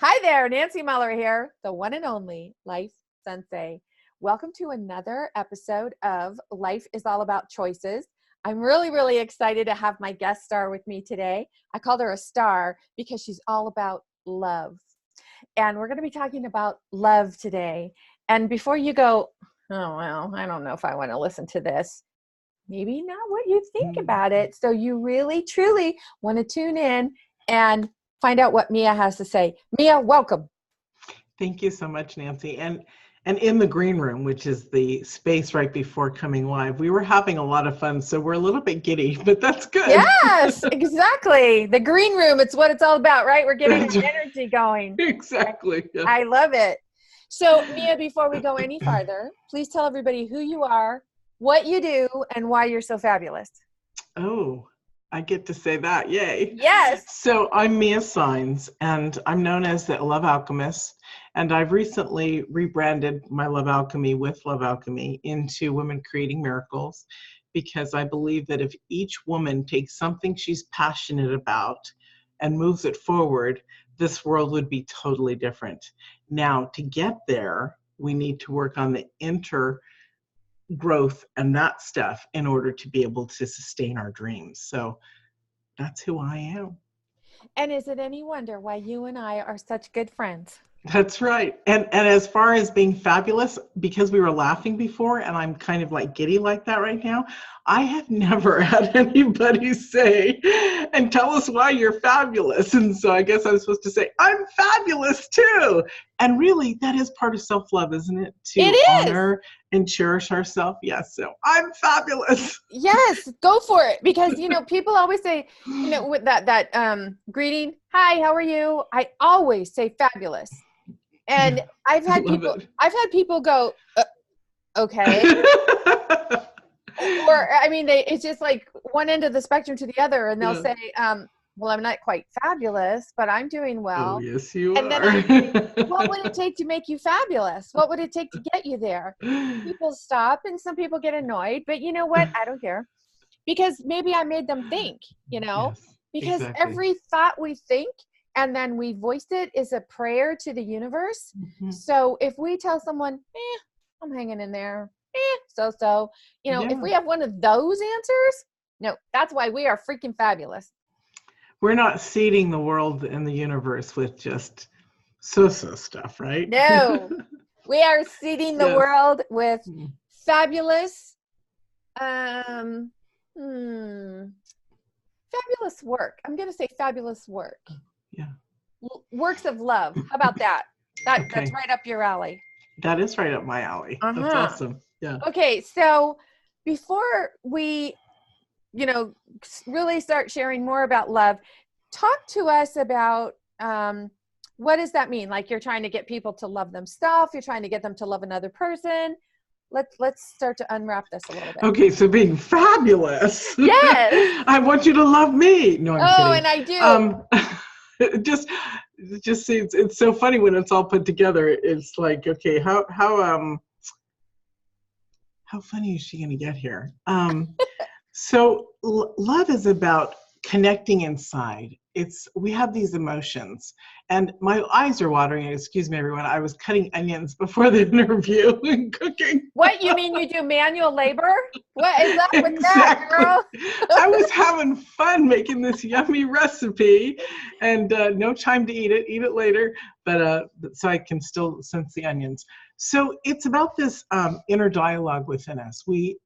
Hi there, Nancy Mueller here, the one and only Life Sensei. Welcome to another episode of Life is All About Choices. I'm really excited to have my guest star with me today. I called her a star because she's all about love. And we're going to be talking about love today. And before you go, oh, well, I don't know if I want to listen to this. Maybe not what you think about it. So you really, truly want to tune in and find out what Mia has to say. Mia, welcome. Thank you so much, Nancy. And in the green room, which is the space right before coming live, we were having a lot of fun. So we're a little bit giddy, but that's good. Yes, exactly. The green room, it's what it's all about, right? We're getting our energy going. Exactly. Yeah. I love it. So Mia, before we go any farther, please tell everybody who you are, what you do, and why you're so fabulous. Oh, I get to say that. Yay. Yes. So I'm Mia Saenz, and I'm known as the Love Alchemist. And I've recently rebranded my Love Alchemy with Love Alchemy into Women Creating Miracles, because I believe that if each woman takes something she's passionate about and moves it forward, this world would be totally different. Now, to get there, we need to work on the growth and that stuff in order to be able to sustain our dreams. So that's who I am. And is it any wonder why you and I are such good friends? That's right. And as far as being fabulous, because we were laughing before and I'm kind of like giddy like that right now, I have never had anybody say and tell us why you're fabulous. And so I guess I'm supposed to say, I'm fabulous too. And really, that is part of self-love, isn't it? To honor and cherish ourselves. Yes. So I'm fabulous. Yes, go for it. Because, people always say, with that greeting, hi, how are you? I always say fabulous. And I've had people go, okay. Or, it's just like one end of the spectrum to the other. And they'll say, well, I'm not quite fabulous, but I'm doing well. Oh, yes, you and are. Then I think, what would it take to make you fabulous? What would it take to get you there? People stop and some people get annoyed, but you know what? I don't care, because maybe I made them think, Yes, because exactly. Every thought we think and then we voiced it is a prayer to the universe. Mm-hmm. So if we tell someone, I'm hanging in there, so, if we have one of those answers, no, that's why we are freaking fabulous. We're not seeding the world and the universe with just so-so stuff, right? No, we are seeding the world with fabulous, fabulous work. I'm going to say fabulous work. Yeah. Works of love. How about that? That's right up your alley. That is right up my alley. That's awesome. Yeah. Okay. So before we, really start sharing more about love, talk to us about, what does that mean? Like, you're trying to get people to love themselves. You're trying to get them to love another person. Let's start to unwrap this a little bit. Okay, so being fabulous. Yes. I want you to love me. No, I'm kidding. And I do. Just seems, it's so funny when it's all put together. It's like, okay, how funny is she going to get here? So love is about connecting inside. We have these emotions, and my eyes are watering. Excuse me, everyone. I was cutting onions before the interview and cooking. What, you mean you do manual labor? What is up with that, girl? I was having fun making this yummy recipe, and no time to eat it later, but so I can still sense the onions. So it's about this inner dialogue within us. We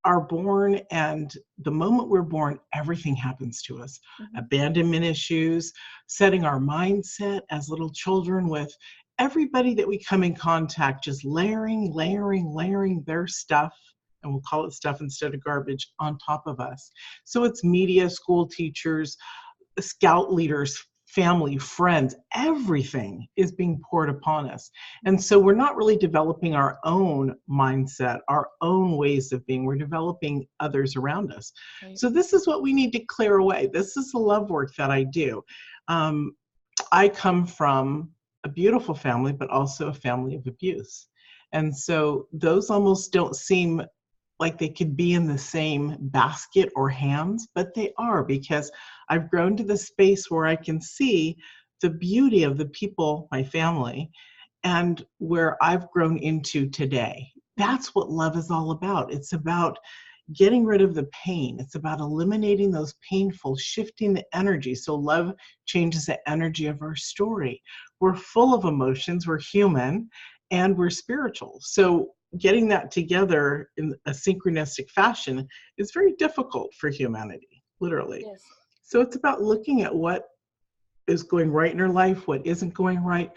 are born, and the moment we're born, everything happens to us. Mm-hmm. Abandonment issues, setting our mindset as little children with everybody that we come in contact, just layering their stuff, and we'll call it stuff instead of garbage, on top of us. So it's media, school teachers, scout leaders, family, friends, everything is being poured upon us. And so we're not really developing our own mindset, our own ways of being. We're developing others around us. Right. So this is what we need to clear away. This is the love work that I do. I come from a beautiful family, but also a family of abuse. And so those almost don't seem like they could be in the same basket or hands, but they are, because I've grown to the space where I can see the beauty of the people, my family, and where I've grown into today. That's what love is all about. It's about getting rid of the pain. It's about eliminating those painful, shifting the energy. So love changes the energy of our story. We're full of emotions, we're human, and we're spiritual. So getting that together in a synchronistic fashion is very difficult for humanity, literally. Yes. So it's about looking at what is going right in our life, what isn't going right,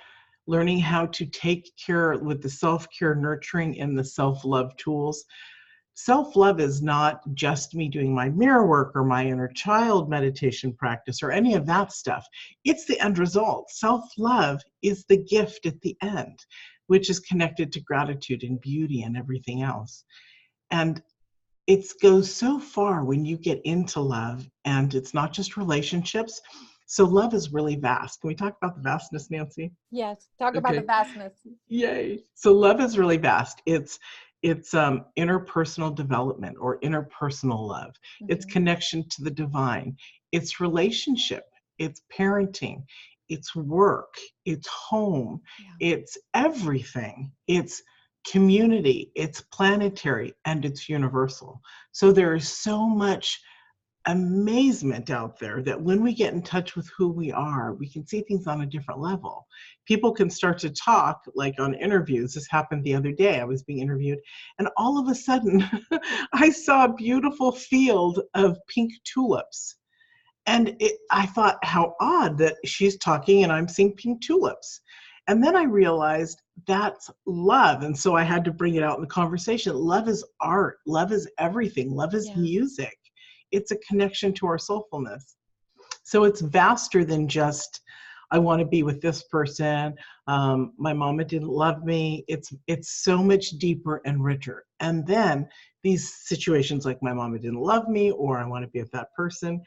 learning how to take care with the self-care, nurturing, and the self-love tools. Self-love is not just me doing my mirror work or my inner child meditation practice or any of that stuff. It's the end result. Self-love is the gift at the end, which is connected to gratitude and beauty and everything else. And it goes so far when you get into love, and it's not just relationships. So love is really vast. Can we talk about the vastness, Nancy? Yes. Talk about the Okay. vastness. Yay. So love is really vast. It's interpersonal development or interpersonal love. It's connection to the divine. It's relationship. It's parenting. It's work. It's home. Yeah. It's everything. It's community. It's planetary, and it's universal. So there is so much amazement out there that when we get in touch with who we are, we can see things on a different level. People can start to talk like on interviews. This happened the other day. I was being interviewed, and all of a sudden I saw a beautiful field of pink tulips. And I thought, how odd that she's talking and I'm seeing pink tulips. And then I realized that's love. And so I had to bring it out in the conversation. Love is art. Love is everything. Love is music. It's a connection to our soulfulness. So it's vaster than just, I want to be with this person. My mama didn't love me. It's so much deeper and richer. And then these situations like my mama didn't love me, or I want to be with that person,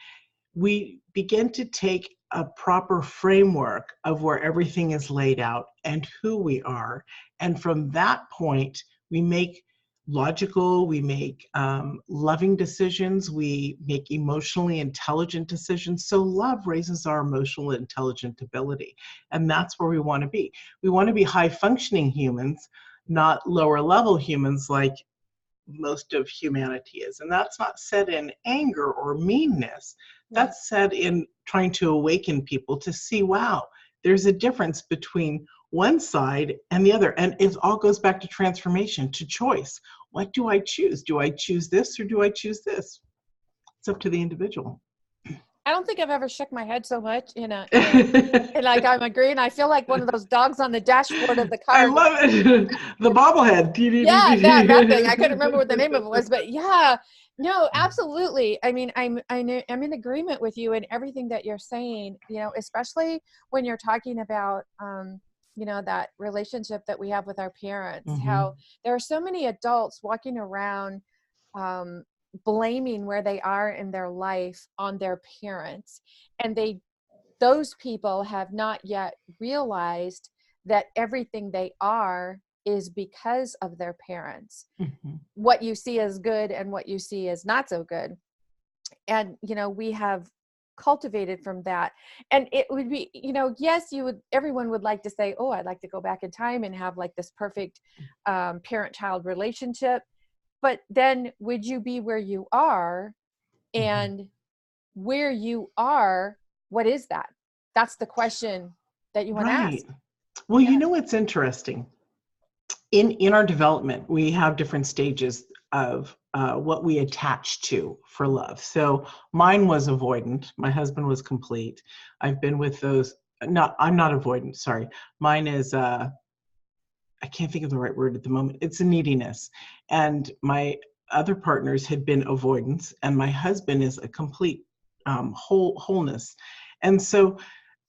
we begin to take a proper framework of where everything is laid out and who we are. And from that point, we make logical, we make loving decisions, we make emotionally intelligent decisions. So love raises our emotional intelligent ability. And that's where we want to be. We want to be high functioning humans, not lower level humans like most of humanity is. And that's not said in anger or meanness. That's said in trying to awaken people to see, wow, there's a difference between one side and the other. And it all goes back to transformation, to choice. What do I choose? Do I choose this or do I choose this? It's up to the individual. I don't think I've ever shook my head so much and like I'm agreeing. I feel like one of those dogs on the dashboard of the car. I love it. The bobblehead. Yeah, that thing. I couldn't remember what the name of it was, but yeah, no, absolutely. I mean, I'm in agreement with you in everything that you're saying, especially when you're talking about, that relationship that we have with our parents, how there are so many adults walking around, blaming where they are in their life on their parents. And those people have not yet realized that everything they are is because of their parents. What you see as good and what you see as not so good. And, we have cultivated from that. And it would be, yes, everyone would like to say, oh, I'd like to go back in time and have like this perfect parent-child relationship. But then would you be where you are? And where you are, what is that? That's the question that you want to ask. Well, it's interesting. In our development, we have different stages of what we attach to for love. So mine was avoidant. My husband was complete. I've been with those. I'm not avoidant. Sorry. Mine is, I can't think of the right word at the moment. It's a neediness. And my other partners had been avoidance, and my husband is a complete wholeness. And so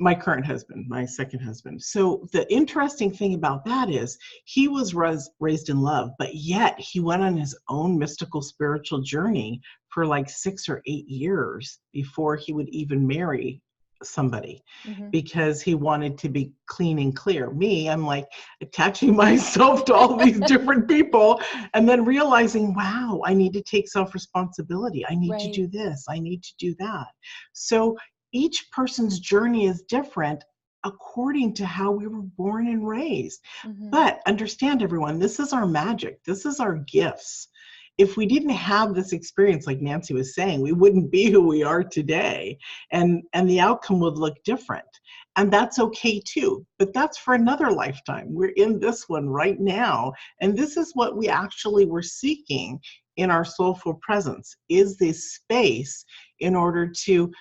my current husband, my second husband. So the interesting thing about that is he was raised in love, but yet he went on his own mystical spiritual journey for like 6 or 8 years before he would even marry somebody, because he wanted to be clean and clear. Me, I'm like attaching myself to all these different people and then realizing, wow, I need to take self-responsibility. I need to do this. I need to do that. So each person's journey is different. according to how we were born and raised. Mm-hmm. But understand, everyone, this is our magic. This is our gifts. If we didn't have this experience, like Nancy was saying, we wouldn't be who we are today, and the outcome would look different. And that's okay too, but that's for another lifetime. We're in this one right now, and this is what we actually were seeking in our soulful presence, is this space in order to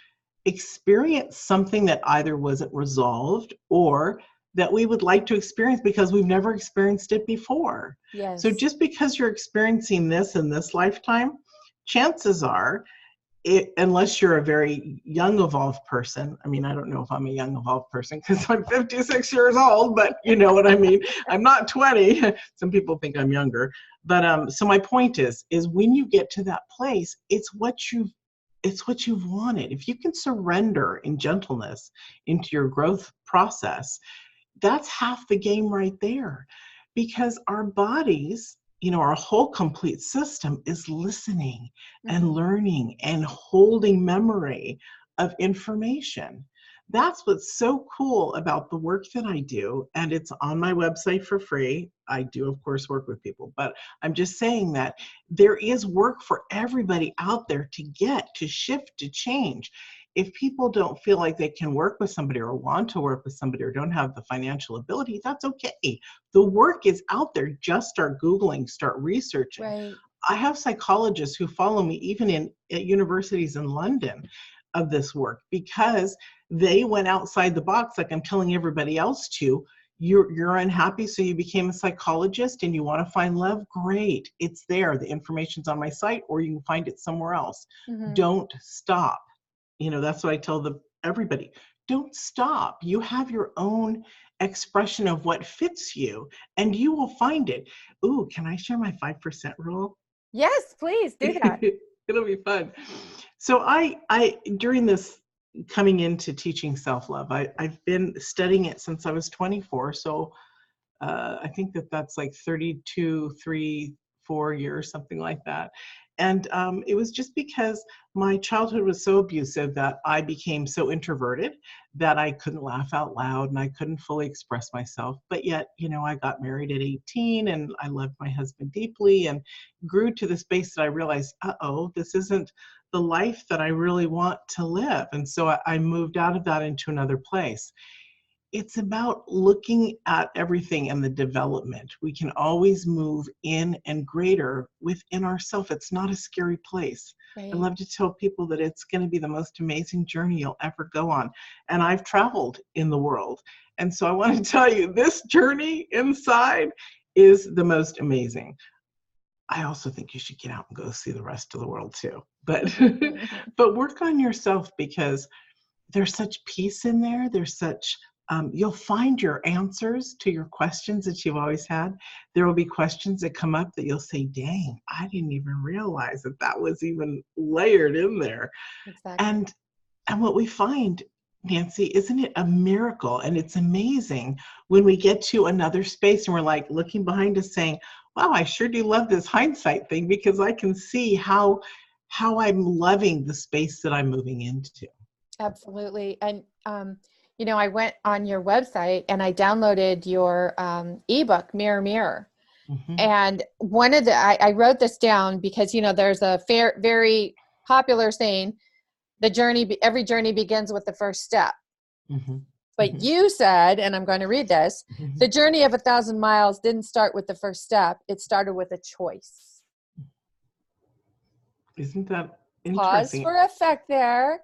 experience something that either wasn't resolved or that we would like to experience because we've never experienced it before. So Yes. just because you're experiencing this in this lifetime, chances are, unless you're a very young evolved person, I mean, I don't know if I'm a young evolved person because I'm 56 years old, but you know what I mean. I'm not 20. Some people think I'm younger. But so my point is when you get to that place, it's what you've wanted. If you can surrender in gentleness into your growth process, that's half the game right there. Because our bodies, our whole complete system is listening and learning and holding memory of information. That's what's so cool about the work that I do. And it's on my website for free. I do, of course, work with people, but I'm just saying that there is work for everybody out there to get, to shift, to change. If people don't feel like they can work with somebody or want to work with somebody or don't have the financial ability, that's okay. The work is out there. Just start Googling, start researching. Right. I have psychologists who follow me even at universities in London of this work because they went outside the box like I'm telling everybody else to. You're unhappy, so you became a psychologist and you want to find love? Great. It's there. The information's on my site, or you can find it somewhere else. Don't stop. That's what I tell everybody. Don't stop. You have your own expression of what fits you, and you will find it. Ooh, can I share my 5% rule? Yes, please do that. It'll be fun. So I during this coming into teaching self-love, I've been studying it since I was 24. So I think that's like 32, 3, 4 years, something like that. And it was just because my childhood was so abusive that I became so introverted that I couldn't laugh out loud and I couldn't fully express myself. But yet, I got married at 18 and I loved my husband deeply and grew to the space that I realized, this isn't the life that I really want to live. And so I moved out of that into another place. It's about looking at everything and the development. We can always move in and greater within ourselves. It's not a scary place. Right. I love to tell people that it's going to be the most amazing journey you'll ever go on. And I've traveled in the world. And so I want to tell you, this journey inside is the most amazing. I also think you should get out and go see the rest of the world too. But but work on yourself, because there's such peace in there. There's such you'll find your answers to your questions that you've always had. There will be questions that come up that you'll say, dang, I didn't even realize that was even layered in there. Exactly. And what we find, Nancy, isn't it a miracle? And it's amazing when we get to another space and we're like looking behind us saying, wow, I sure do love this hindsight thing, because I can see how I'm loving the space that I'm moving into. Absolutely. And, I went on your website and I downloaded your ebook, Mirror, Mirror. And one of I wrote this down because, there's a very popular saying, every journey begins with the first step. But you said, and I'm going to read this, the journey of 1,000 miles didn't start with the first step. It started with a choice. Isn't that interesting? Pause for effect there.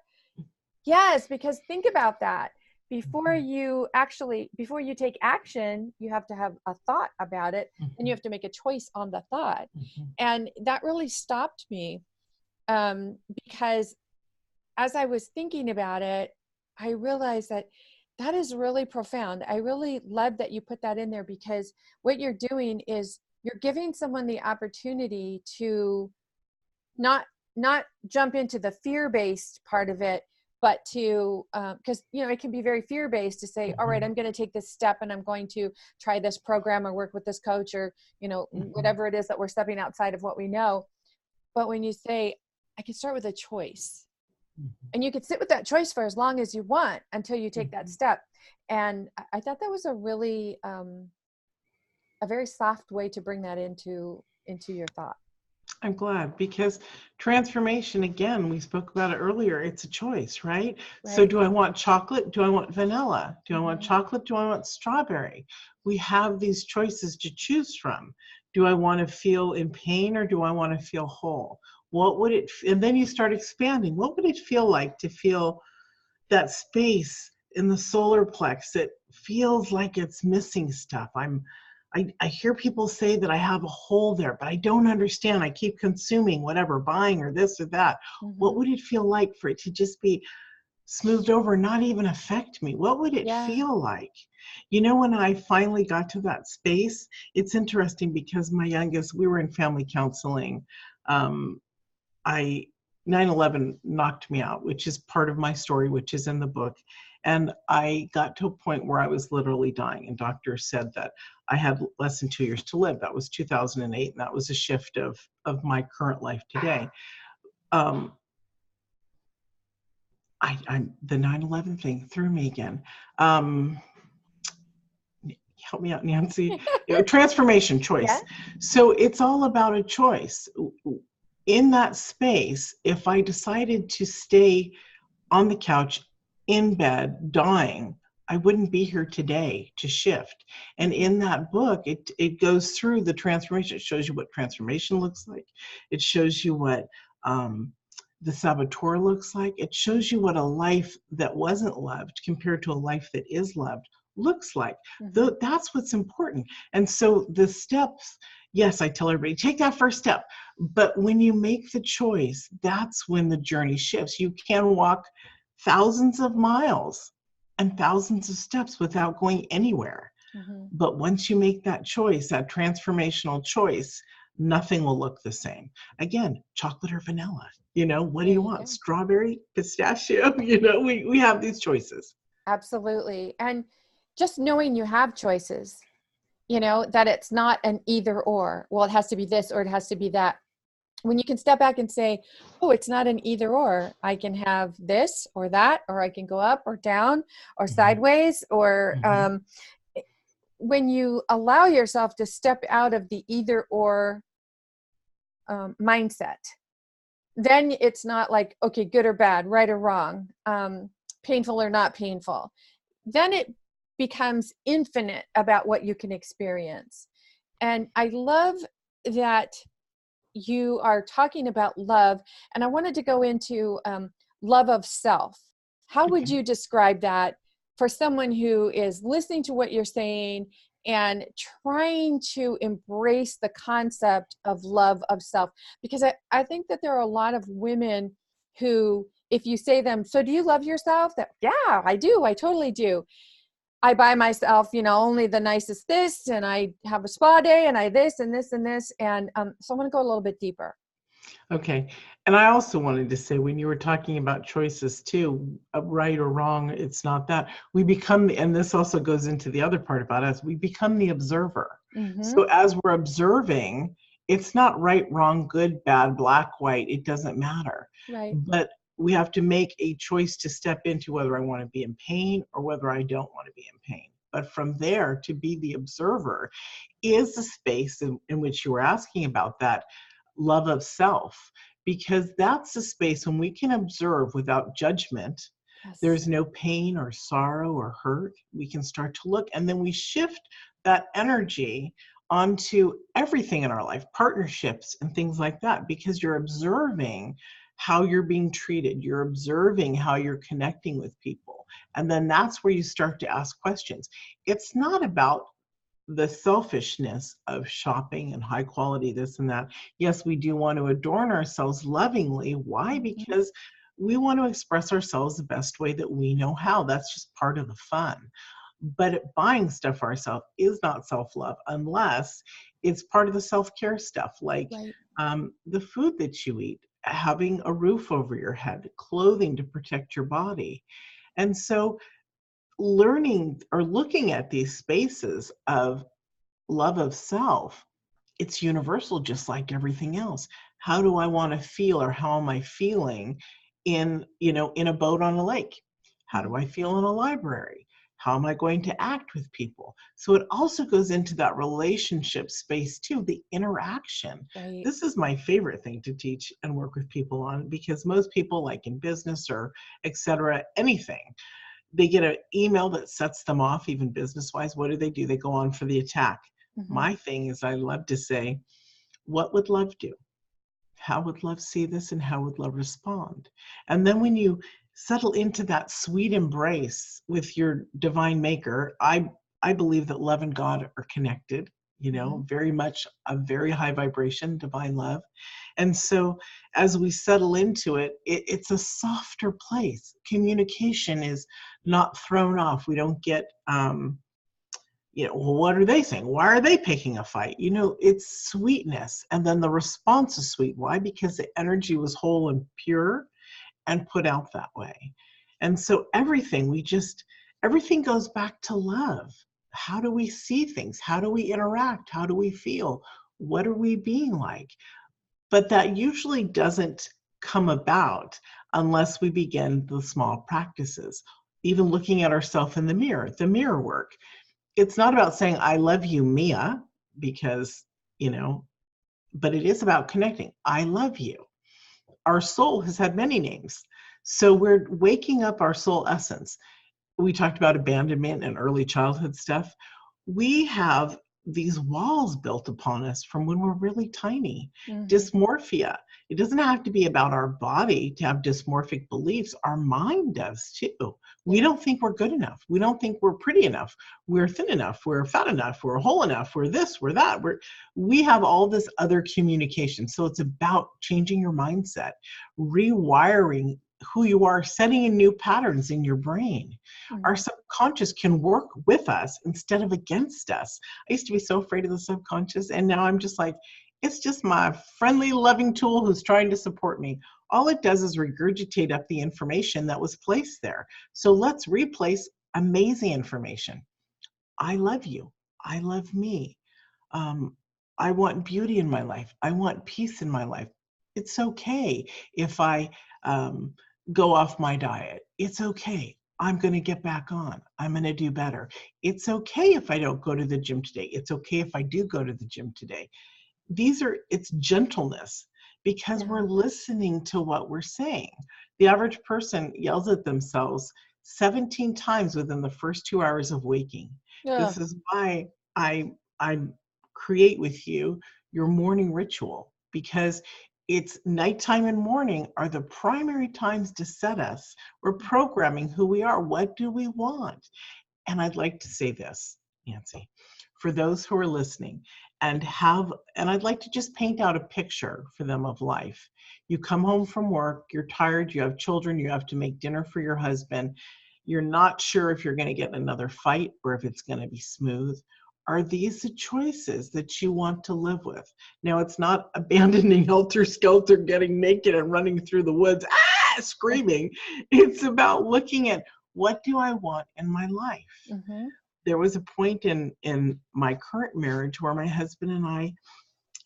Yes, because think about that. Before you take action, you have to have a thought about it, and you have to make a choice on the thought. And that really stopped me because as I was thinking about it, I realized that is really profound. I really love that you put that in there, because what you're doing is you're giving someone the opportunity to not jump into the fear-based part of it, but to, because, it can be very fear-based to say, all right, I'm going to take this step and I'm going to try this program or work with this coach or, whatever it is that we're stepping outside of what we know. But when you say, I can start with a choice, Mhm. And you could sit with that choice for as long as you want until you take that Mhm. step. And I thought that was a really, a very soft way to bring that into your thought. I'm glad because transformation, again, we spoke about it earlier, it's a choice, right? So Right. do I want chocolate? Do I want vanilla? Do I want Mm-hmm. chocolate? Do I want strawberry? We have these choices to choose from. Do I want to feel in pain or do I want to feel whole? What would it, and then you start expanding. What would it feel like to feel that space in the solar plex that feels like it's missing stuff? I hear people say that I have a hole there, but I don't understand. I keep consuming whatever, buying or this or that. What Mm-hmm. would it feel like for it to just be smoothed over, not even affect me? What would it Yeah. feel like? When I finally got to that space, it's interesting because my youngest, we were in family counseling. I 9/11 knocked me out, which is part of my story, which is in the book. And I got to a point where I was literally dying, and doctors said that I had less than 2 years to live. That was 2008, and that was a shift of my current life today. Um, I'm the 9/11 thing threw me again. Um, Help me out, Nancy. Transformation Yeah. choice. So it's all about a choice. In that space, if I decided to stay on the couch, in bed, dying, I wouldn't be here today to shift. And Mm-hmm. in that book, it goes through the transformation. It shows you what transformation looks like. It shows you what the saboteur looks like. It shows you what a life that wasn't loved compared to a life that is loved looks like. Mm-hmm. That's what's important. And so the steps, yes, I tell everybody, take that first step. But when you make the choice, that's when the journey shifts. You can walk thousands of miles and thousands of steps without going anywhere. Mm-hmm. But once you make that choice, that transformational choice, nothing will look the same. Again, chocolate or vanilla. What do There you you want? go. Strawberry, pistachio? We have these choices. Absolutely. And just knowing you have choices, that it's not an either or. Well, it has to be this or it has to be that. When you can step back and say, oh, it's not an either or. I can have this or that, or I can go up or down or Mhm. sideways. Or Mhm. when you allow yourself to step out of the either or mindset, then it's not like, okay, good or bad, right or wrong, painful or not painful. Then it becomes infinite about what you can experience. And I love that you are talking about love, and I wanted to go into love of self. How would Okay. you describe that for someone who is listening to what you're saying and trying to embrace the concept of love of self? Because I think that there are a lot of women who, if you say them, so do you love yourself? That, yeah, I do. I totally do. I buy myself, only the nicest this, and I have a spa day, and I this and this and this. And so I want to go a little bit deeper. Okay. And I also wanted to say, when you were talking about choices too, right or wrong, it's not that. We become, and this also goes into the other part about us, we become the observer. Mm-hmm. So as we're observing, it's not right, wrong, good, bad, black, white, it doesn't matter. Right. But we have to make a choice to step into whether I want to be in pain or whether I don't want to be in pain. But from there, to be the observer is the space in which you were asking about, that love of self, because that's the space when we can observe without judgment. Yes. There's no pain or sorrow or hurt. We can start to look, and then we shift that energy onto everything in our life, partnerships and things like that, because you're observing how you're being treated, you're observing how you're connecting with people. And then that's where you start to ask questions. It's not about the selfishness of shopping and high quality this and that. Yes, we do want to adorn ourselves lovingly. Why? Mm-hmm. Because we want to express ourselves the best way that we know how. That's just part of the fun. But buying stuff for ourselves is not self-love unless it's part of the self-care stuff, like Right. the food that you eat, having a roof over your head, clothing to protect your body. And so learning or looking at these spaces of love of self, it's universal, just like everything else. How do I want to feel, or how am I feeling in a boat on a lake? How do I feel in a library? How am I going to act with people? So it also goes into that relationship space too, the interaction. Right. This is my favorite thing to teach and work with people on, because most people, like in business or et cetera, anything, they get an email that sets them off, even business wise. What do? They go on for the attack. Mm-hmm. My thing is, I love to say, what would love do? How would love see this, and how would love respond? And then when you settle into that sweet embrace with your divine maker, I believe that love and God are connected, Mm-hmm. very much a very high vibration, divine love. And so as we settle into it, it's a softer place. Communication is not thrown off. We don't get well, what are they saying? Why are they picking a fight? It's sweetness. And then the response is sweet. Why? Because the energy was whole and pure and put out that way. And so everything goes back to love. How do we see things? How do we interact? How do we feel? What are we being like? But that usually doesn't come about unless we begin the small practices. Even looking at ourselves in the mirror work. It's not about saying, I love you, Mia, because, but it is about connecting. I love you. Our soul has had many names. So we're waking up our soul essence. We talked about abandonment and early childhood stuff. We have these walls built upon us from when we're really tiny. Mm-hmm. Dysmorphia. It doesn't have to be about our body to have dysmorphic beliefs. Our mind does too. We don't think we're good enough. We don't think we're pretty enough. We're thin enough. We're fat enough. We're whole enough. We're this, we're that. We have all this other communication. So it's about changing your mindset, rewiring who you are, setting in new patterns in your brain. Mm-hmm. Our subconscious can work with us instead of against us. I used to be so afraid of the subconscious, and now I'm just like, it's just my friendly, loving tool who's trying to support me. All it does is regurgitate up the information that was placed there. So let's replace amazing information. I love you. I love me. I want beauty in my life. I want peace in my life. It's okay if I go off my diet. It's okay. I'm going to get back on. I'm going to do better. It's okay if I don't go to the gym today. It's okay if I do go to the gym today. It's gentleness, because we're listening to what we're saying. The average person yells at themselves 17 times within the first 2 hours of waking. This is why I create with you your morning ritual, because it's nighttime and morning are the primary times to set us. We're programming who we are. What do we want? And I'd like to say this, Nancy, for those who are listening, and I'd like to just paint out a picture for them of life. You come home from work, you're tired, you have children, you have to make dinner for your husband. You're not sure if you're going to get in another fight or if it's going to be smooth. Are these the choices that you want to live with? Now, it's not abandoning helter-skelter, getting naked and running through the woods, screaming. It's about looking at, what do I want in my life? Mm-hmm. There was a point in my current marriage where my husband and I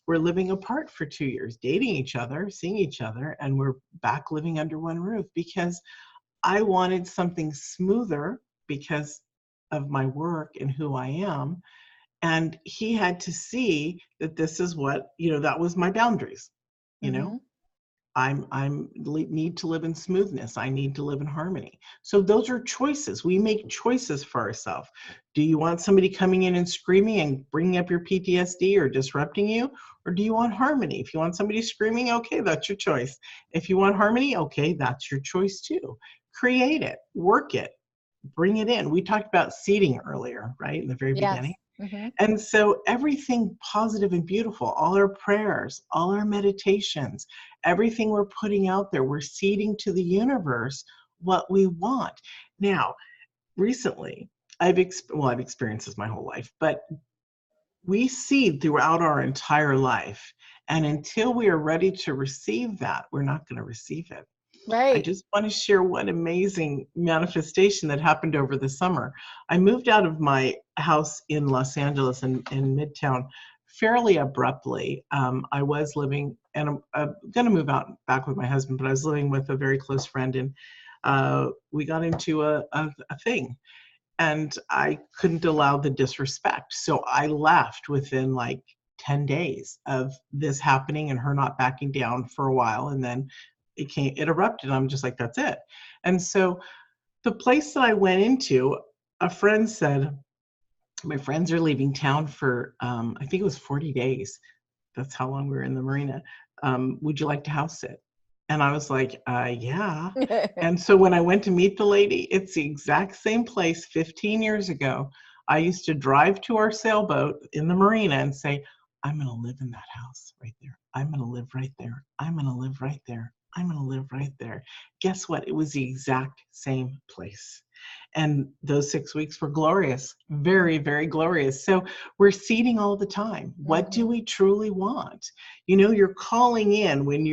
were living apart for 2 years, dating each other, seeing each other, and we're back living under one roof because I wanted something smoother because of my work and who I am. And he had to see that this is what, that was my boundaries. Mm-hmm. I'm need to live in smoothness. I need to live in harmony. So those are choices. We make choices for ourselves. Do you want somebody coming in and screaming and bringing up your PTSD or disrupting you? Or do you want harmony? If you want somebody screaming, okay, that's your choice. If you want harmony, okay, that's your choice too. Create it, work it, bring it in. We talked about seeding earlier, right? In the very beginning. Mm-hmm. And so everything positive and beautiful, all our prayers, all our meditations, everything we're putting out there, we're seeding to the universe what we want. Now, recently, I've experienced this my whole life, but we seed throughout our entire life. And until we are ready to receive that, we're not going to receive it. I Right. just want to share one amazing manifestation that happened over the summer. I moved out of my house in Los Angeles in Midtown fairly abruptly. I was living, and I'm going to move out back with my husband, but I was living with a very close friend, and we got into a thing, and I couldn't allow the disrespect. So I left within like 10 days of this happening and her not backing down for a while. And then it erupted. I'm just like, that's it. And so the place that I went into, a friend said, my friends are leaving town for, I think it was 40 days. That's how long we were in the marina. Would you like to house sit? And I was like, yeah. And so when I went to meet the lady, it's the exact same place 15 years ago. I used to drive to our sailboat in the marina and say, I'm going to live in that house right there. I'm going to live right there. I'm going to live right there. I'm going to live right there. Guess what? It was the exact same place. And those 6 weeks were glorious, very, very glorious. So we're seeding all the time. What do we truly want? You know, you're calling in when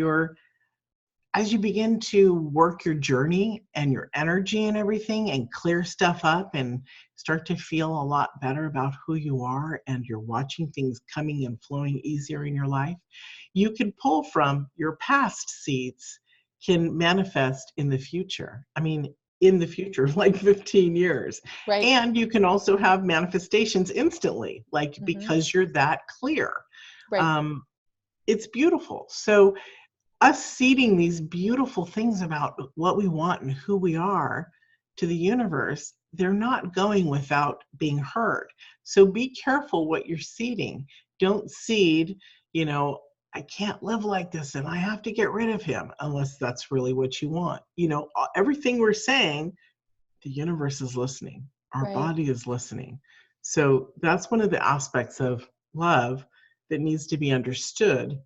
as you begin to work your journey and your energy and everything and clear stuff up and start to feel a lot better about who you are, and you're watching things coming and flowing easier in your life, you can pull from your past seeds, can manifest in the future. I mean, in the future, like 15 years. Right. And you can also have manifestations instantly, like because you're that clear. Right. It's beautiful. So us seeding these beautiful things about what we want and who we are to the universe, they're not going without being heard. So be careful what you're seeding. Don't seed, I can't live like this and I have to get rid of him, unless that's really what you want. Everything we're saying, the universe is listening. Our body is listening. So that's one of the aspects of love that needs to be understood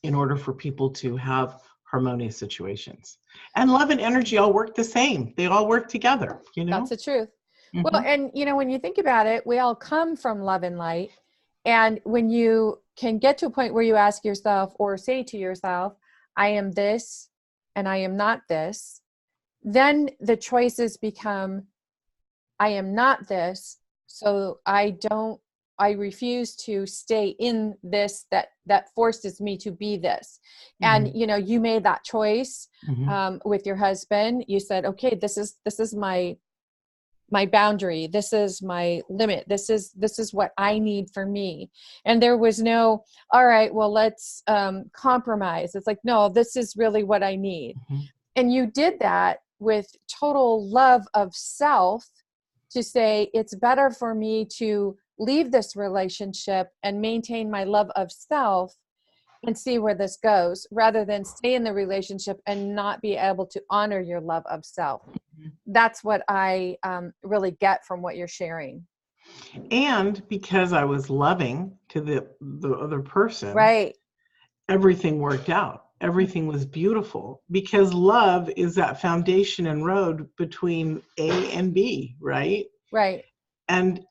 in order for people to have harmonious situations. And love and energy all work the same. They all work together, That's the truth. Well, and when you think about it, we all come from love and light. And when you can get to a point where you ask yourself or say to yourself, I am this and I am not this, then the choices become, I am not this, so I refuse to stay in this that forces me to be this. And you made that choice with your husband. You said, okay, this is my boundary. This is my limit. This is what I need for me. And there was no, all right, well, let's compromise. It's like, no, this is really what I need. And you did that with total love of self, to say it's better for me to leave this relationship and maintain my love of self and see where this goes, rather than stay in the relationship and not be able to honor your love of self. That's what I really get from what you're sharing. And because I was loving to the other person, right, everything worked out. Everything was beautiful, because love is that foundation and road between A and B, right? Right. And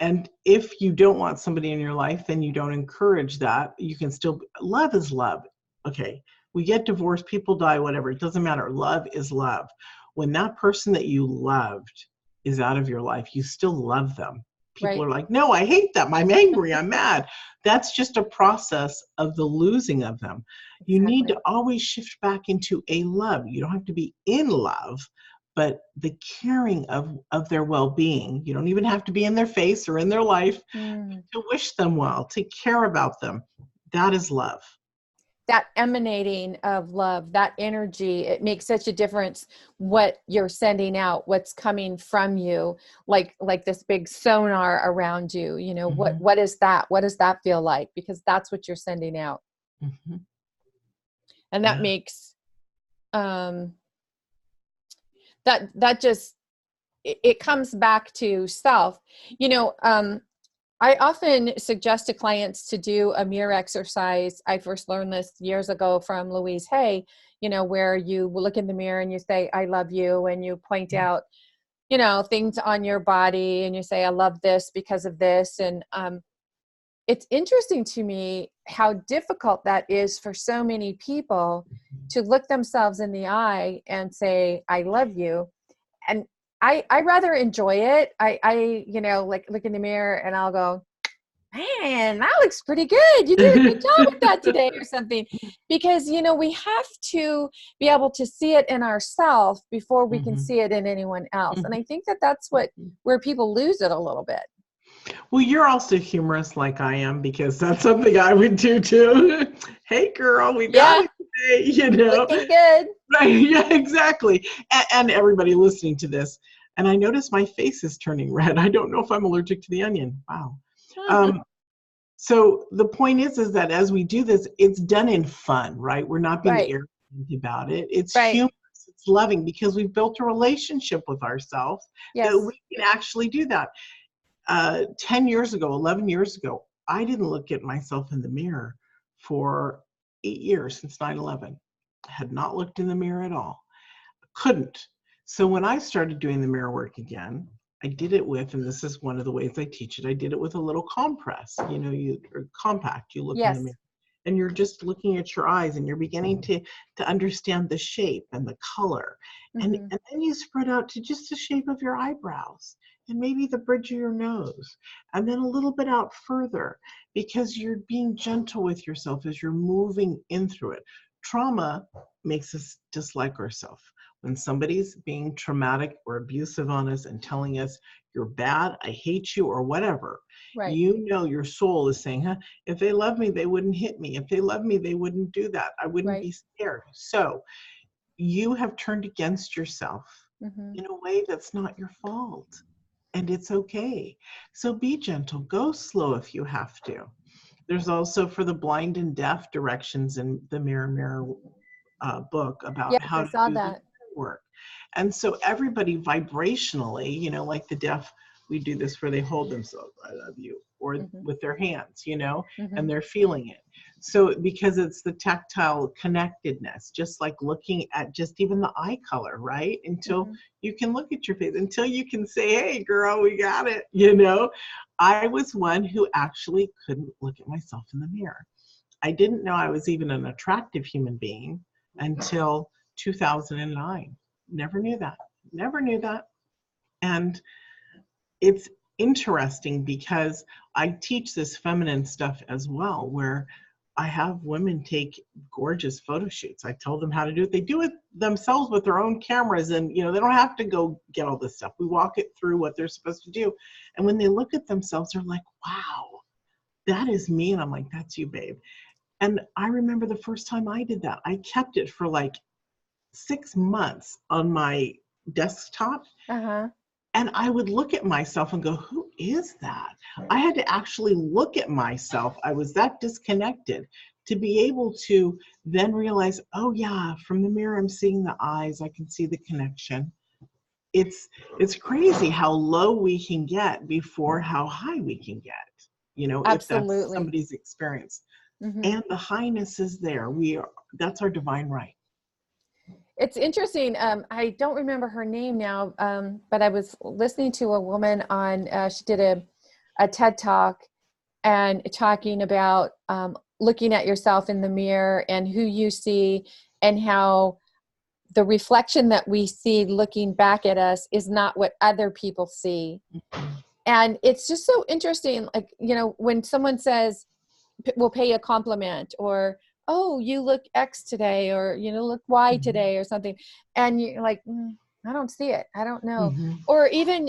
if you don't want somebody in your life, then you don't encourage that. You can still, love is love. Okay, we get divorced, people die, whatever. It doesn't matter. Love is love. When that person that you loved is out of your life, you still love them. People are like, no, I hate them. I'm angry. I'm mad. That's just a process of the losing of them. You need to always shift back into a love. You don't have to be in love, but the caring of their well-being. You don't even have to be in their face or in their life to wish them well, to care about them. That is love. That emanating of love, that energy, it makes such a difference what you're sending out, what's coming from you, like this big sonar around you. What is that? What does that feel like? Because that's what you're sending out. And that makes that just, it comes back to self. I often suggest to clients to do a mirror exercise. I first learned this years ago from Louise Hay, where you look in the mirror and you say, I love you. And you point out, things on your body and you say, I love this because of this. And it's interesting to me how difficult that is for so many people to look themselves in the eye and say, I love you. And I rather enjoy it. I like look in the mirror and I'll go, man, that looks pretty good. You did a good job with that today or something. Because, we have to be able to see it in ourselves before we can see it in anyone else. And I think that that's where people lose it a little bit. Well, you're also humorous like I am, because that's something I would do too. Hey, girl, we got it today, Looking good. Right? Yeah, exactly. And everybody listening to this, and I notice my face is turning red. I don't know if I'm allergic to the onion. Wow. So the point is that as we do this, it's done in fun, right? We're not being arrogant about it. It's humorous. It's loving, because we've built a relationship with ourselves that we can actually do that. 10 years ago, 11 years ago, I didn't look at myself in the mirror for 8 years, since 9/11. I had not looked in the mirror at all. Couldn't. So when I started doing the mirror work again, I did it with, and this is one of the ways I teach it, I did it with a little compress, or compact. You look in the mirror and you're just looking at your eyes, and you're beginning to understand the shape and the color. And then you spread out to just the shape of your eyebrows, and maybe the bridge of your nose, and then a little bit out further, because you're being gentle with yourself as you're moving in through it. Trauma makes us dislike ourselves. When somebody's being traumatic or abusive on us and telling us, you're bad, I hate you, or whatever, your soul is saying, if they love me, they wouldn't hit me. If they love me, they wouldn't do that. I wouldn't be scared. So you have turned against yourself in a way that's not your fault. And it's okay. So be gentle. Go slow if you have to. There's also, for the blind and deaf, directions in the Mirror book about how to do the work. And so everybody vibrationally, like the deaf, we do this where they hold themselves, I love you, or with their hands, and they're feeling it. So because it's the tactile connectedness, just like looking at just even the eye color, right? Until you can look at your face, until you can say, hey, girl, we got it, I was one who actually couldn't look at myself in the mirror. I didn't know I was even an attractive human being until 2009. Never knew that. And it's interesting because I teach this feminine stuff as well, where I have women take gorgeous photo shoots. I tell them how to do it. They do it themselves with their own cameras, and they don't have to go get all this stuff. We walk it through what they're supposed to do. And when they look at themselves, they're like, wow, that is me. And I'm like, that's you, babe. And I remember the first time I did that, I kept it for like 6 months on my desktop. And I would look at myself and go, who is that? I had to actually look at myself. I was that disconnected to be able to then realize, oh yeah, from the mirror, I'm seeing the eyes. I can see the connection. It's crazy how low we can get before how high we can get, if that's somebody's experience. And the highness is there. That's our divine right. It's interesting. I don't remember her name now, but I was listening to a woman on, she did a TED Talk and talking about looking at yourself in the mirror and who you see, and how the reflection that we see looking back at us is not what other people see. And it's just so interesting. Like, when someone says, we'll pay a compliment, or, oh, you look X today, or, look Y today or something. And you're like, I don't see it. I don't know. Or even,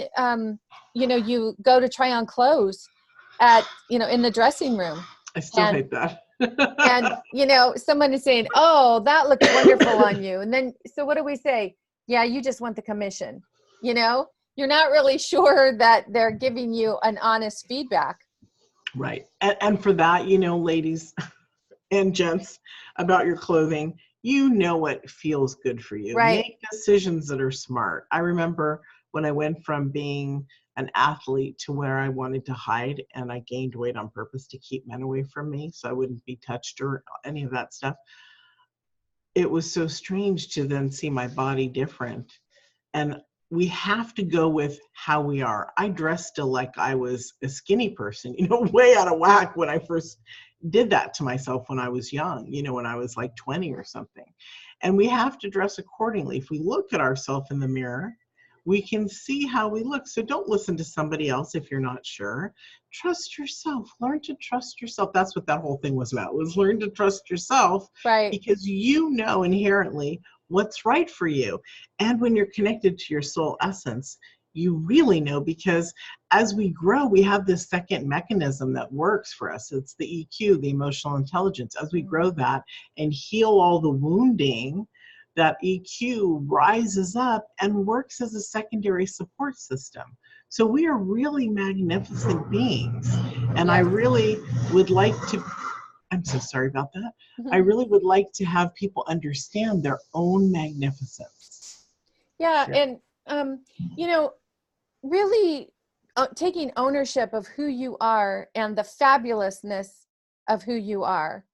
you go to try on clothes in the dressing room. I still hate that. And, someone is saying, oh, that looks wonderful on you. And then, so what do we say? Yeah, you just want the commission. You're not really sure that they're giving you an honest feedback. Right. And for that, ladies and gents, about your clothing, what feels good for you. Right. Make decisions that are smart. I remember when I went from being an athlete to where I wanted to hide, and I gained weight on purpose to keep men away from me so I wouldn't be touched or any of that stuff. It was so strange to then see my body different. And we have to go with how we are. I dressed still like I was a skinny person, way out of whack when I first did that to myself when I was young, when I was like 20 or something. And we have to dress accordingly. If we look at ourselves in the mirror, we can see how we look. So don't listen to somebody else if you're not sure. Trust yourself. Learn to trust yourself. That's what that whole thing was about, was learn to trust yourself, Right. because you know inherently what's right for you. And when you're connected to your soul essence, you really know, because as we grow, we have this second mechanism that works for us. It's the EQ, the emotional intelligence. As we grow that and heal all the wounding, that EQ rises up and works as a secondary support system. So we are really magnificent beings. And I Yes. really would like to, I'm so sorry about that. I really would like to have people understand their own magnificence. Yeah. Sure. And, you know, really taking ownership of who you are and the fabulousness of who you are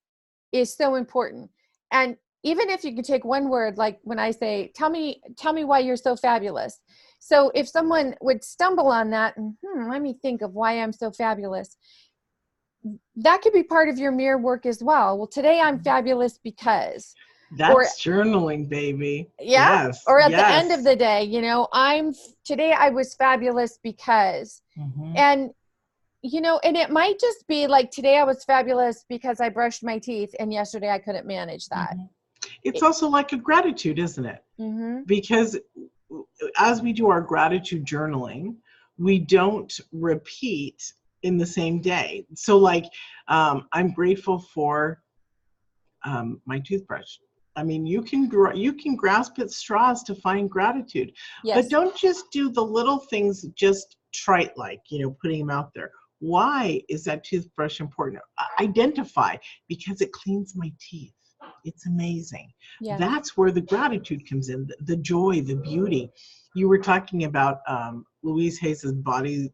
is so important. And even if you can take one word, like when I say, tell me why you're so fabulous. So if someone would stumble on that and let me think of why I'm so fabulous, that could be part of your mirror work as well. Well, today I'm fabulous because, or That's journaling, baby. yeah, Yes. or at the end of Yes. the day, you know, today I was fabulous because, and you know, and it might just be like, today I was fabulous because I brushed my teeth and yesterday I couldn't manage that. It's also like a gratitude, isn't it? Because as we do our gratitude journaling, we don't repeat in the same day. So like, I'm grateful for my toothbrush. I mean, you can grasp at straws to find gratitude, but don't just do the little things just trite, like, you know, putting them out there. Why is that toothbrush important? Identify, because it cleans my teeth. It's amazing. Yeah. That's where the gratitude comes in, the joy, the beauty. You were talking about Louise Hayes's body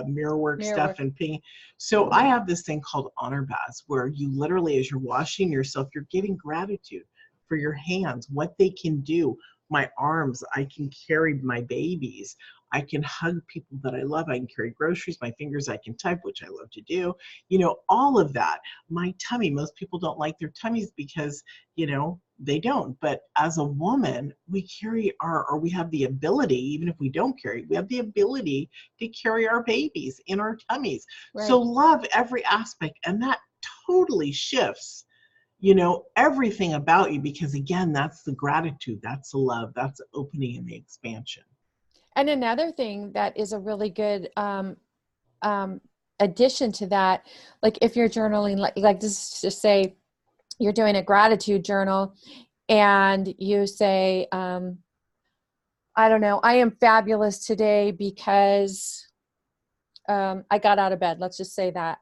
mirror work stuff and ping. So I have this thing called honor baths, where you literally, as you're washing yourself, you're giving gratitude for your hands, what they can do. My arms, I can carry my babies. I can hug people that I love. I can carry groceries. My fingers, I can type, which I love to do. You know, all of that. My tummy, most people don't like their tummies because, you know, they don't. But as a woman, we carry or we have the ability, even if we don't carry, we have the ability to carry our babies in our tummies. Right. So love every aspect, and that totally shifts, you know, everything about you, because again, that's the gratitude, that's the love, that's the opening and the expansion. And another thing that is a really good addition to that, like if you're journaling, like this, just say you're doing a gratitude journal and you say, I don't know, I am fabulous today because I got out of bed. Let's just say that.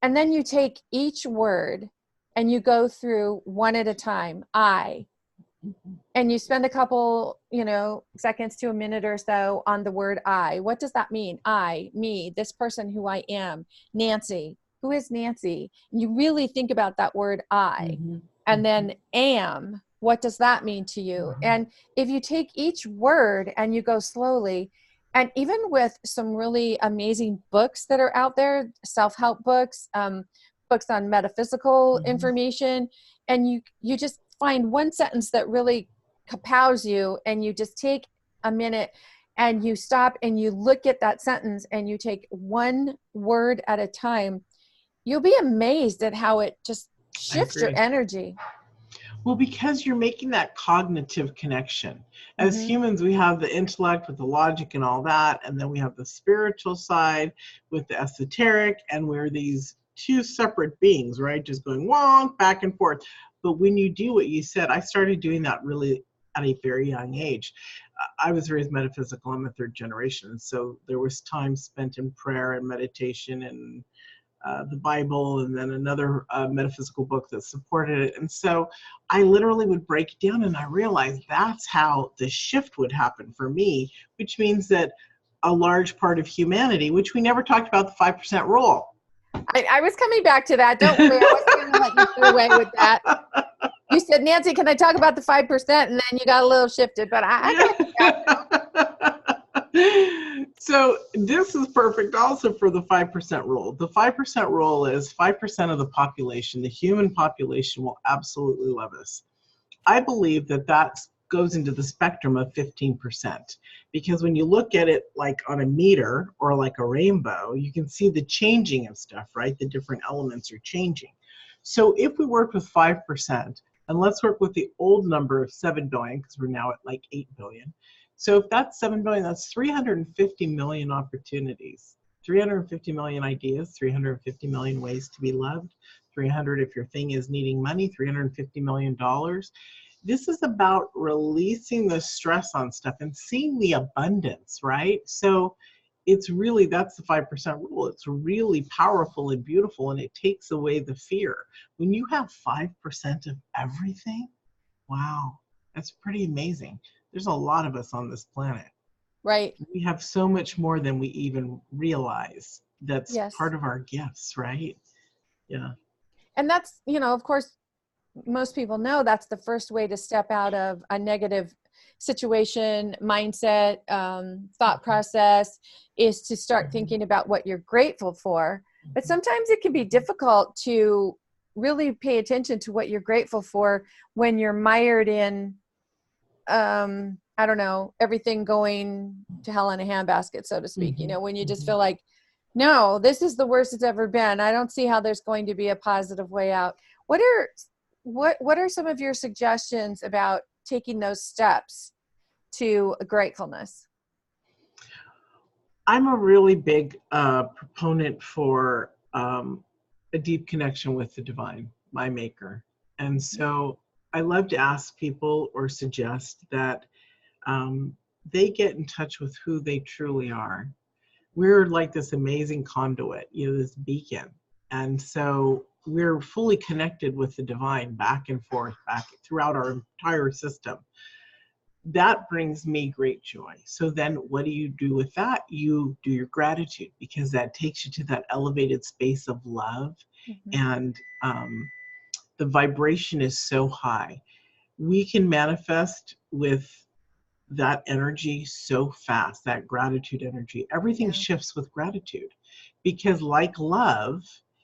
And then you take each word and you go through one at a time. And you spend a couple, you know, seconds to a minute or so on the word I. What does that mean? I, me, this person who I am. Nancy, who is Nancy? And you really think about that word I. And then am, what does that mean to you? And if you take each word and you go slowly, and even with some really amazing books that are out there, self-help books, books on metaphysical information, and you just find one sentence that really kapows you, and you just take a minute and you stop and you look at that sentence and you take one word at a time, you'll be amazed at how it just shifts your energy. Well, because you're making that cognitive connection. As humans, we have the intellect with the logic and all that, and then we have the spiritual side with the esoteric, and we're these two separate beings, right? Just going wonk, back and forth. But when you do what you said, I started doing that really at a very young age. I was raised metaphysical. I'm a third generation. So there was time spent in prayer and meditation and the Bible, and then another metaphysical book that supported it. And so I literally would break it down, and I realized that's how the shift would happen for me, which means that a large part of humanity, which we never talked about, the 5% rule. I was coming back to that. Don't worry. I wasn't going to let you get away with that. You said, Nancy, can I talk about the 5%? And then you got a little shifted, but So this is perfect also for the 5% rule. The 5% rule is 5% of the population, the human population, will absolutely love us. I believe that that's goes into the spectrum of 15%. Because when you look at it like on a meter or like a rainbow, you can see the changing of stuff, right? The different elements are changing. So if we worked with 5%, and let's work with the old number of 7 billion, because we're now at like 8 billion. So if that's 7 billion, that's 350 million opportunities, 350 million ideas, 350 million ways to be loved, 300 if your thing is needing money, $350 million. This is about releasing the stress on stuff and seeing the abundance, right? So it's really, that's the 5% rule. It's really powerful and beautiful, and it takes away the fear. When you have 5% of everything, wow, that's pretty amazing. There's a lot of us on this planet. Right. We have so much more than we even realize. That's Yes. part of our gifts, right? Yeah. And that's, of course, most people know that's the first way to step out of a negative situation, mindset, thought process, is to start thinking about what you're grateful for. But sometimes it can be difficult to really pay attention to what you're grateful for when you're mired in, I don't know, everything going to hell in a handbasket, so to speak. When you just feel like, no, this is the worst it's ever been. I don't see how there's going to be a positive way out. What are some of your suggestions about taking those steps to gratefulness? I'm a really big proponent for a deep connection with the divine, my maker. And so I love to ask people or suggest that they get in touch with who they truly are. We're like this amazing conduit, this beacon. And so we're fully connected with the divine back and forth, back throughout our entire system. That brings me great joy. So then what do you do with that? You do your gratitude, because that takes you to that elevated space of love. And the vibration is so high. We can manifest with that energy so fast, that gratitude energy. Everything shifts with gratitude, because like love,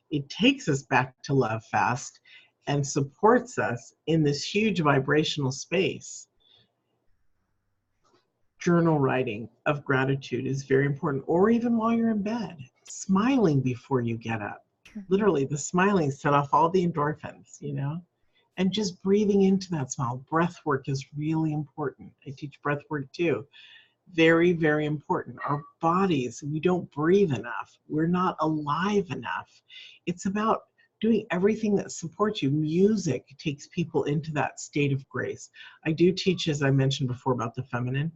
it takes us back to love fast and supports us in this huge vibrational space. Journal writing of gratitude is very important, or even while you're in bed, smiling before you get up. Literally, the smiling set off all the endorphins, and just breathing into that smile. Breath work is really important. I teach breath work too. Very, very important. Our bodies, we don't breathe enough. We're not alive enough. It's about doing everything that supports you. Music takes people into that state of grace. I do teach, as I mentioned before, about the feminine.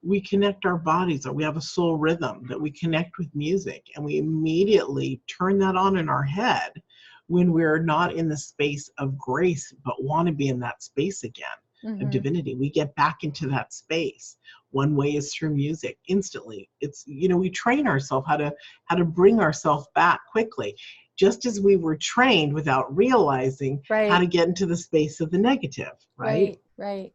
We connect our bodies, or we have a soul rhythm that we connect with music, and we immediately turn that on in our head when we're not in the space of grace, but want to be in that space again of divinity. We get back into that space. One way is through music instantly. It's, we train ourselves how to bring ourselves back quickly, just as we were trained without realizing how to get into the space of the negative, right? Right.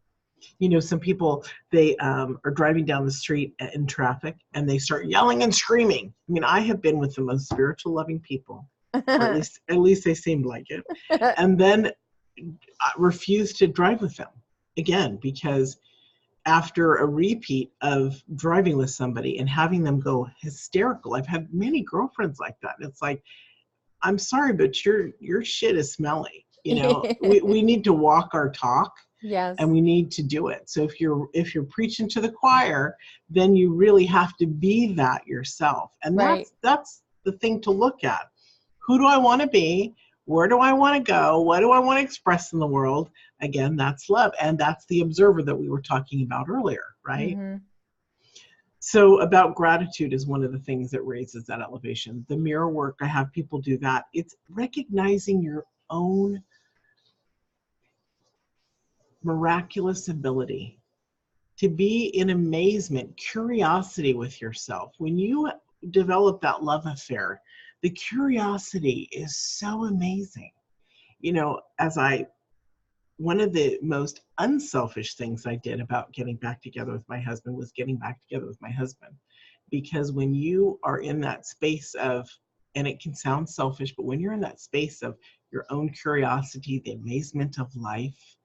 Some people, they are driving down the street in traffic and they start yelling and screaming. I mean, I have been with the most spiritual loving people, or at least they seemed like it, and then I refused to drive with them again, because after a repeat of driving with somebody and having them go hysterical, I've had many girlfriends like that. It's like, I'm sorry, but your shit is smelly. We need to walk our talk. Yes. And we need to do it. So if you're preaching to the choir, then you really have to be that yourself. And that's the thing to look at. Who do I want to be? Where do I want to go? What do I want to express in the world? Again, that's love. And that's the observer that we were talking about earlier, right? So about gratitude is one of the things that raises that elevation. The mirror work, I have people do that. It's recognizing your own miraculous ability to be in amazement, curiosity with yourself. When you develop that love affair, the curiosity is so amazing. One of the most unselfish things I did about getting back together with my husband was getting back together with my husband. Because when you are in that space of, and it can sound selfish, but when you're in that space of your own curiosity, the amazement of life,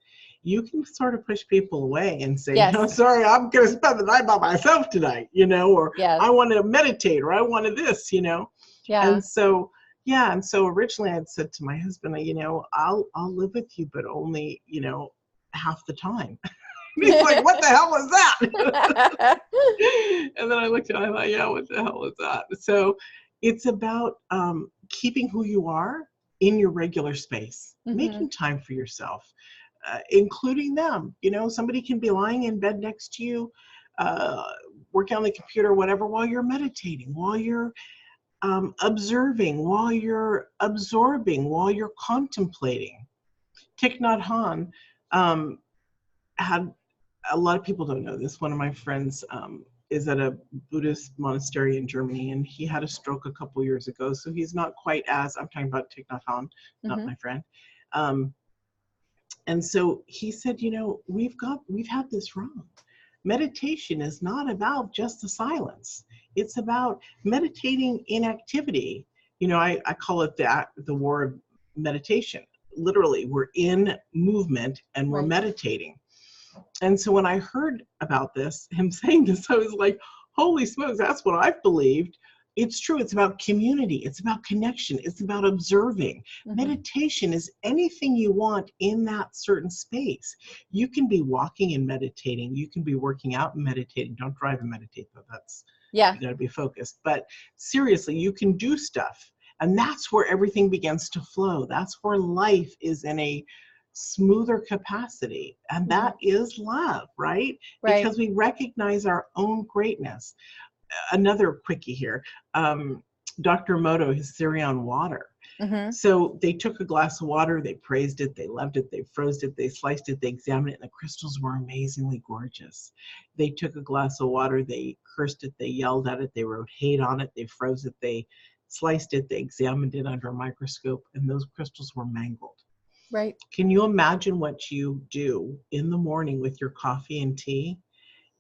you can sort of push people away and say, Yes. no, sorry, I'm going to spend the night by myself tonight, or Yes. I want to meditate, or I want to this, Yeah. And so, yeah. And so originally I'd said to my husband, I'll live with you, but only, half the time. He's like, what the hell is that? And then I looked at it and I thought, yeah, what the hell is that? So it's about keeping who you are in your regular space, making time for yourself, including them. Somebody can be lying in bed next to you, working on the computer, whatever, while you're meditating, while you're observing, while you're absorbing, while you're contemplating. Thich Nhat Hanh had, a lot of people don't know this, one of my friends is at a Buddhist monastery in Germany, and he had a stroke a couple years ago, so he's not quite as, I'm talking about Thich Nhat Hanh, not my friend. And so he said, we've had this wrong. Meditation is not about just the silence. It's about meditating in activity. I call it the war of meditation. Literally, we're in movement and we're meditating. And so when I heard about this, him saying this, I was like, holy smokes, that's what I've believed. It's true. It's about community. It's about connection. It's about observing. Meditation is anything you want in that certain space. You can be walking and meditating. You can be working out and meditating. Don't drive and meditate, though. You got to be focused. But seriously, you can do stuff. And that's where everything begins to flow. That's where life is in a smoother capacity. And that is love, right? Because we recognize our own greatness. Another quickie here, Dr. Emoto, his theory on water. So they took a glass of water, they praised it, they loved it, they froze it, they sliced it, they examined it, and the crystals were amazingly gorgeous. They took a glass of water, they cursed it, they yelled at it, they wrote hate on it, they froze it, they sliced it, they examined it under a microscope, and those crystals were mangled. Right. Can you imagine what you do in the morning with your coffee and tea?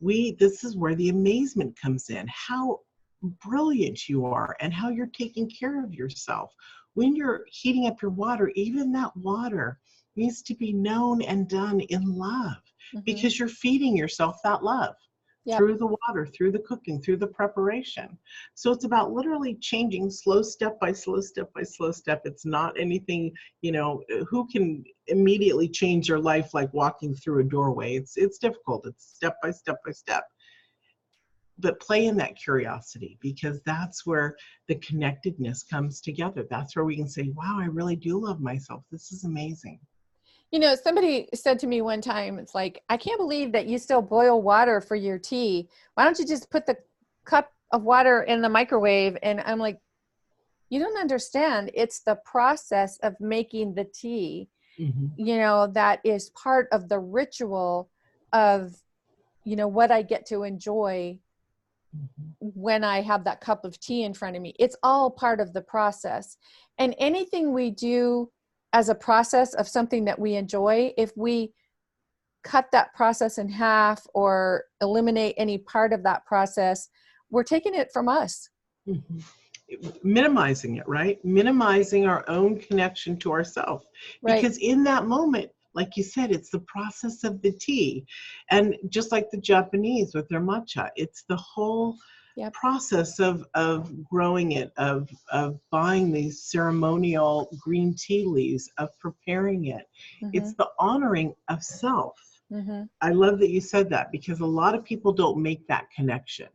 This is where the amazement comes in, how brilliant you are and how you're taking care of yourself. When you're heating up your water, even that water needs to be known and done in love, because you're feeding yourself that love through the water, through the cooking, through the preparation. So it's about literally changing slow step by slow step by slow step. It's not anything, who can immediately change your life like walking through a doorway. It's difficult. It's step by step by step. But play in that curiosity, because that's where the connectedness comes together. That's where we can say, wow, I really do love myself. This is amazing. Somebody said to me one time, it's like, I can't believe that you still boil water for your tea. Why don't you just put the cup of water in the microwave? And I'm like, you don't understand. It's the process of making the tea, that is part of the ritual of, what I get to enjoy when I have that cup of tea in front of me. It's all part of the process. And anything we do as a process of something that we enjoy, if we cut that process in half or eliminate any part of that process, we're taking it from us. Minimizing it, right? Minimizing our own connection to ourselves. Because in that moment, like you said, it's the process of the tea. And just like the Japanese with their matcha, it's the whole process of growing it, of buying these ceremonial green tea leaves, of preparing it. It's the honoring of self. I love that you said that, because a lot of people don't make that connection.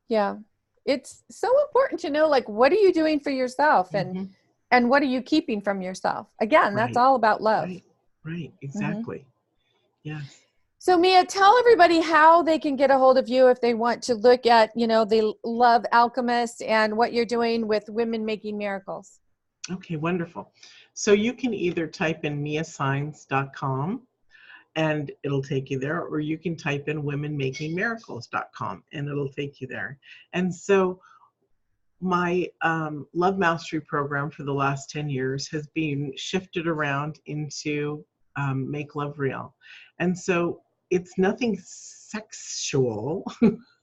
Yeah. It's so important to know, like, what are you doing for yourself, and what are you keeping from yourself? Again, that's all about love. Right. Exactly. Yes. So Mia, tell everybody how they can get a hold of you if they want to look at, the Love Alchemist and what you're doing with Women Making Miracles. Okay, wonderful. So you can either type in miasaenz.com and it'll take you there, or you can type in womenmakingmiracles.com and it'll take you there. And so my Love Mastery program for the last 10 years has been shifted around into Make Love Real. And so it's nothing sexual,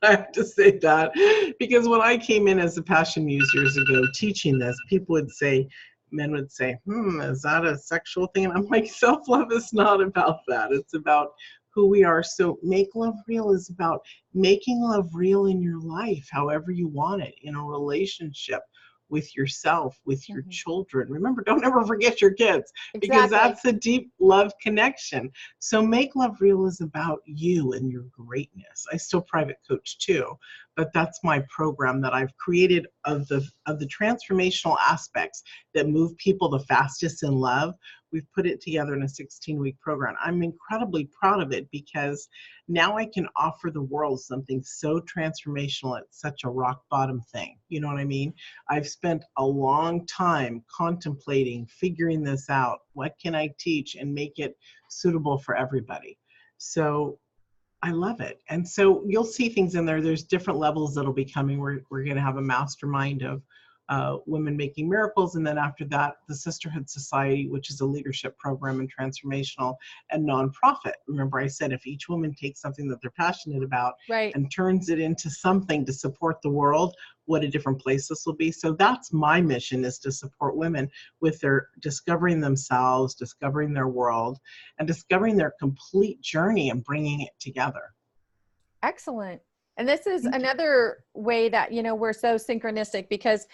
I have to say that, because when I came in as a Passion Muse years ago teaching this, people would say, men would say, is that a sexual thing? And I'm like, self-love is not about that. It's about who we are. So Make Love Real is about making love real in your life, however you want it, in a relationship, with yourself, with your children. Remember, don't ever forget your kids, because Exactly. that's a deep love connection. So Make Love Real is about you and your greatness. I still private coach too, but that's my program that I've created of the transformational aspects that move people the fastest in love. We've put it together in a 16-week program. I'm incredibly proud of it because now I can offer the world something so transformational. It's such a rock bottom thing. You know what I mean? I've spent a long time contemplating, figuring this out. What can I teach and make it suitable for everybody? So I love it. And so you'll see things in there. There's different levels that'll be coming. We're going to have a mastermind of women making miracles. And then after that, the Sisterhood Society, which is a leadership program and transformational and nonprofit. Remember, I said if each woman takes something that they're passionate about Right. and turns it into something to support the world, what a different place this will be. So that's my mission, is to support women with their discovering themselves, discovering their world, and discovering their complete journey and bringing it together. Excellent. And this is another way that, we're so synchronistic because,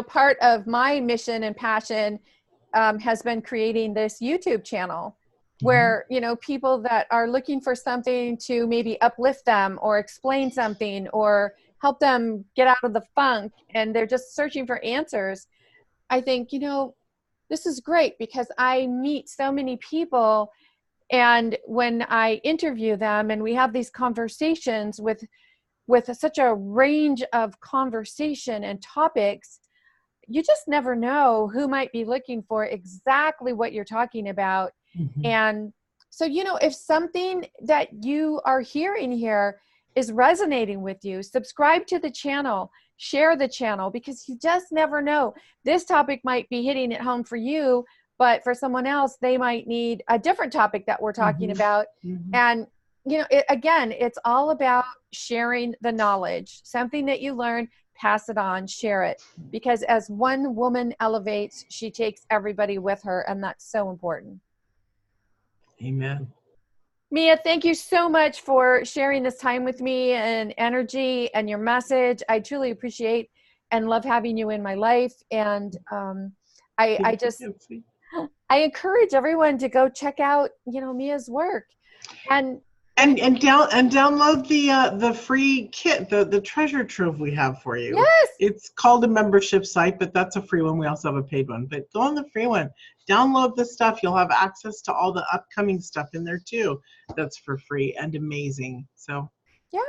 part of my mission and passion has been creating this YouTube channel where, people that are looking for something to maybe uplift them or explain something or help them get out of the funk, and they're just searching for answers. I think, this is great because I meet so many people, and when I interview them and we have these conversations with such a range of conversation and topics, you just never know who might be looking for exactly what you're talking about. And so, if something that you are hearing here is resonating with you, subscribe to the channel, share the channel, because you just never know. This topic might be hitting it home for you, but for someone else, they might need a different topic that we're talking about. And again, it's all about sharing the knowledge, something that you learn, pass it on, share it, because as one woman elevates, she takes everybody with her. And that's so important. Amen. Mia, thank you so much for sharing this time with me and energy and your message. I truly appreciate and love having you in my life. And I encourage everyone to go check out, Mia's work. And download the free kit, the treasure trove we have for you. Yes. It's called a membership site, but that's a free one. We also have a paid one, but go on the free one. Download the stuff. You'll have access to all the upcoming stuff in there too. That's for free and amazing. So yeah,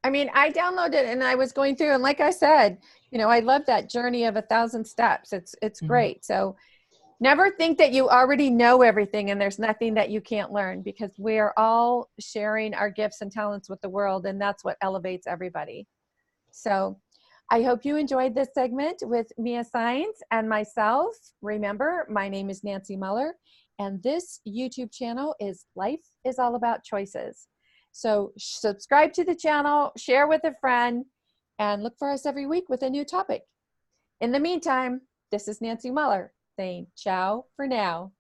I mean, I downloaded and I was going through, and like I said, I love that journey of 1,000 steps. It's great. So never think that you already know everything and there's nothing that you can't learn, because we're all sharing our gifts and talents with the world, and that's what elevates everybody. So I hope you enjoyed this segment with Mia Saenz and myself. Remember, my name is Nancy Mueller, and this YouTube channel is Life is All About Choices. So subscribe to the channel, share with a friend, and look for us every week with a new topic. In the meantime, this is Nancy Mueller saying ciao for now.